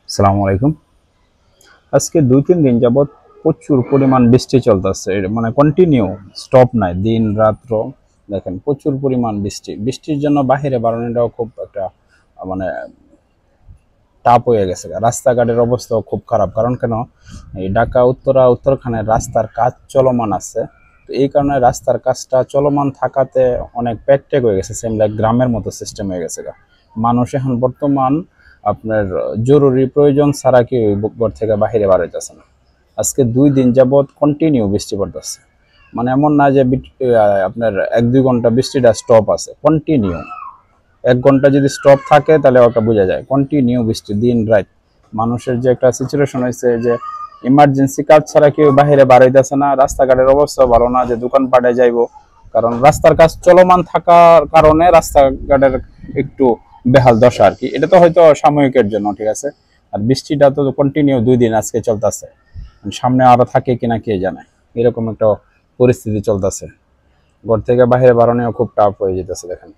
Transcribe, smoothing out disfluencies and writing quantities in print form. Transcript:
আসসালামু আলাইকুম। আজকে ২-৩ দিন যাবৎ প্রচুর পরিমাণ বৃষ্টি চলতেছে। মানে কন্টিনিউ, স্টপ নাই। দিন রাত্র দেখেন প্রচুর পরিমাণ বৃষ্টি। বৃষ্টির জন্য বাহিরে বেরোনোটাও খুব একটা মানে টাফ হয়ে গেছে। রাস্তাঘাটের অবস্থাও খুব খারাপ। কারণ কেন, এই ঢাকা উত্তরখানের রাস্তার কাজ চলমান আছে। তো এই কারণে রাস্তার কাজটা চলমান থাকাতে অনেক প্যাকট্যাক হয়ে গেছে। সেম লাইক গ্রামের মতো সিস্টেম হয়ে গেছে। মানুষ এখন বর্তমান আপনার জরুরি প্রয়োজন ছাড়া কি ওই ঘর থেকে বাহিরে বার হইতেছে না। আজকে ২ দিন যাবৎ কন্টিনিউ বৃষ্টি পড়তেছে। মানে এমন না যে আপনার ১-২ ঘন্টা বৃষ্টিটা স্টপ আছে, কন্টিনিউ। ১ ঘন্টা যদি স্টপ থাকে তাহলে ওটা বোঝা যায় কন্টিনিউ বৃষ্টি দিন রাত। মানুষের যে একটা সিচুয়েশন হয়েছে যে ইমার্জেন্সি কাজ ছাড়া কেউ বাহিরে বার হইতেছে না। রাস্তাঘাটের অবস্থা ভালো না যে দোকানপাটে যাইবো, কারণ রাস্তার কাজ চলমান থাকার কারণে রাস্তাঘাটের একটু বেহাল দশা আর কি। এটা তো হয়তো সাময়িকের জন্য, ঠিক আছে। আর বৃষ্টিটা তো কন্টিনিউ ২ দিন আজকে চলতেছে। সামনে আরো থাকে কিনা কে জানে। এরকম একটা পরিস্থিতি চলতেছে। ঘর থেকে বাইরে বাড়ানো খুব টাফ হয়ে যেতেছে দেখেন।